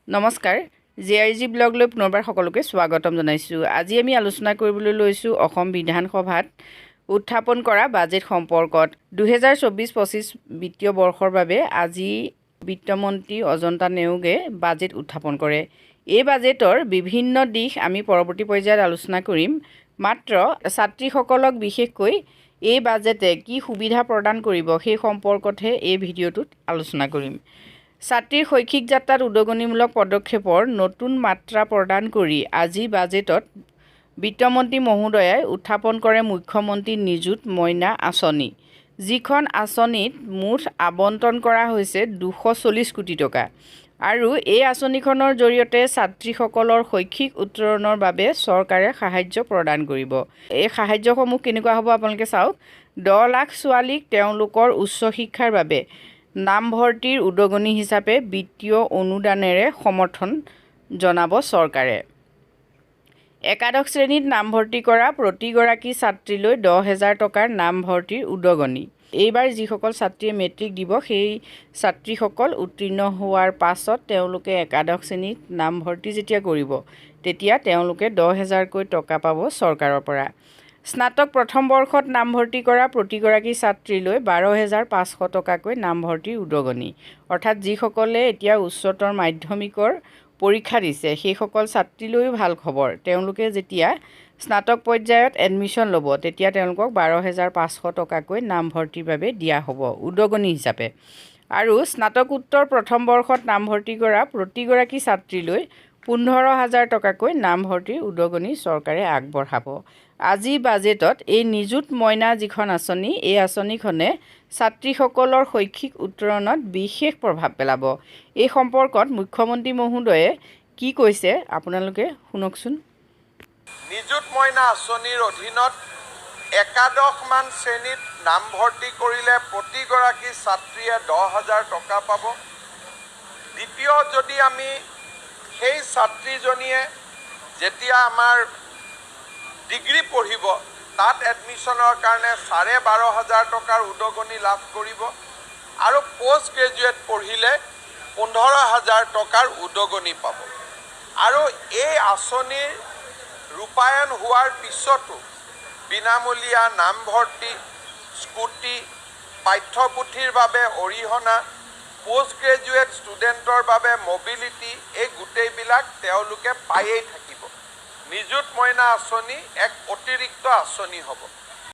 নমস্কাৰ জেআৰজি ব্লগলৈ পুনৰবাৰ সকলোকে স্বাগতম জনাইছোঁ। আজি আমি আলোচনা কৰিবলৈ লৈছোঁ অসম বিধানসভাত উত্থাপন কৰা বাজেট সম্পৰ্কত। 2024-25 বিত্তীয় বৰ্ষৰ বাবে আজি বিত্তমন্ত্ৰী অজন্তা নেওগে বাজেট উত্থাপন কৰে। এই বাজেটৰ বিভিন্ন দিশ আমি পৰৱৰ্তী পৰ্যায়ত আলোচনা কৰিম। মাত্ৰ ছাত্ৰীসকলক বিশেষকৈ এই বাজেটে কি সুবিধা প্ৰদান কৰিব সেই সম্পৰ্কতহে এই ভিডিঅ'টোত আলোচনা কৰিম। ছাত্ৰীৰ শৈক্ষিক যাত্ৰাত উদগনিমূলক পদক্ষেপৰ নতুন মাত্ৰা প্ৰদান কৰি আজি বাজেটত বিত্তমন্ত্ৰী মহোদয়াই উত্থাপন কৰে মুখ্যমন্ত্ৰী নিযুত মইনা আঁচনি, যিখন আঁচনিত মুঠ আবণ্টন কৰা হৈছে 240 কোটি টকা। আৰু এই আঁচনিখনৰ জৰিয়তে ছাত্ৰীসকলৰ শৈক্ষিক উত্তৰণৰ বাবে চৰকাৰে সাহায্য প্ৰদান কৰিব। এই সাহায্যসমূহ কেনেকুৱা হ'ব আপোনালোকে চাওক। 10 লাখ ছোৱালীক তেওঁলোকৰ উচ্চ শিক্ষাৰ বাবে নামভৰ্তিৰ উদগনি হিচাপে বিত্তীয় অনুদানেৰে সমৰ্থন জনাব চৰকাৰে। একাদশ শ্ৰেণীত নামভৰ্তি কৰা প্ৰতিগৰাকী ছাত্ৰীলৈ 10,000 টকাৰ নামভৰ্তিৰ উদগনি। এইবাৰ যিসকল ছাত্ৰীয়ে মেট্ৰিক দিব সেই ছাত্ৰীসকল উত্তীৰ্ণ হোৱাৰ পাছত তেওঁলোকে একাদশ শ্ৰেণীত নামভৰ্তি যেতিয়া কৰিব তেতিয়া তেওঁলোকে 10,000কৈ টকা পাব চৰকাৰৰ পৰা। স্নাতক প্ৰথম বৰ্ষত নামভৰ্তি কৰা প্ৰতিগৰাকী ছাত্ৰীলৈ 12,500 টকাকৈ নামভৰ্তিৰ উদগনি। অৰ্থাৎ যিসকলে এতিয়া উচ্চতৰ মাধ্যমিকৰ পৰীক্ষা দিছে সেইসকল ছাত্ৰীলৈও ভাল খবৰ। তেওঁলোকে যেতিয়া স্নাতক পৰ্যায়ত এডমিশ্যন ল'ব তেতিয়া তেওঁলোকক 12,500 টকাকৈ নামভৰ্তিৰ বাবে দিয়া হ'ব উদগনি হিচাপে। আৰু স্নাতকোত্তৰ প্ৰথম বৰ্ষত নামভৰ্তি কৰা প্ৰতিগৰাকী ছাত্ৰীলৈ 15,000 টকাকৈ নামভৰ্তিৰ উদগনি চৰকাৰে আগবঢ়াব। আজি বাজেটত এই নিযুত মইনা যিখন আঁচনি, এই আঁচনিখনে ছাত্ৰীসকলৰ শৈক্ষিক উত্তৰণত বিশেষ প্ৰভাৱ পেলাব। এই সম্পৰ্কত মুখ্যমন্ত্ৰী মহোদয়ে কি কৈছে আপোনালোকে শুনকচোন। নিযুত মইনা আঁচনিৰ অধীনত একাদশমান শ্ৰেণীত নামভৰ্তি কৰিলে প্ৰতিগৰাকী ছাত্ৰীয়ে 10,000 টকা পাব। দ্বিতীয়, যদি আমি সেই ছাত্ৰীজনীয়ে যেতিয়া আমাৰ ডিগ্ৰী পঢ়িব তাত এডমিশ্যনৰ কাৰণে 12,500 টকাৰ উদগনি লাভ কৰিব। আৰু পষ্ট গ্ৰেজুৱেট পঢ়িলে 15,000 টকাৰ উদগনি পাব। আৰু এই আঁচনিৰ ৰূপায়ণ হোৱাৰ পিছতো বিনামূলীয়া নামভৰ্তি, স্কুটি, পাঠ্যপুথিৰ বাবে অৰিহণা, পষ্ট গ্ৰেজুৱেট ষ্টুডেণ্টৰ বাবে মবিলিটি, এই গোটেইবিলাক তেওঁলোকে পায়েই থাকিব। নিযুত মইনা আঁচনি এক অতিৰিক্ত আঁচনি হ'ব।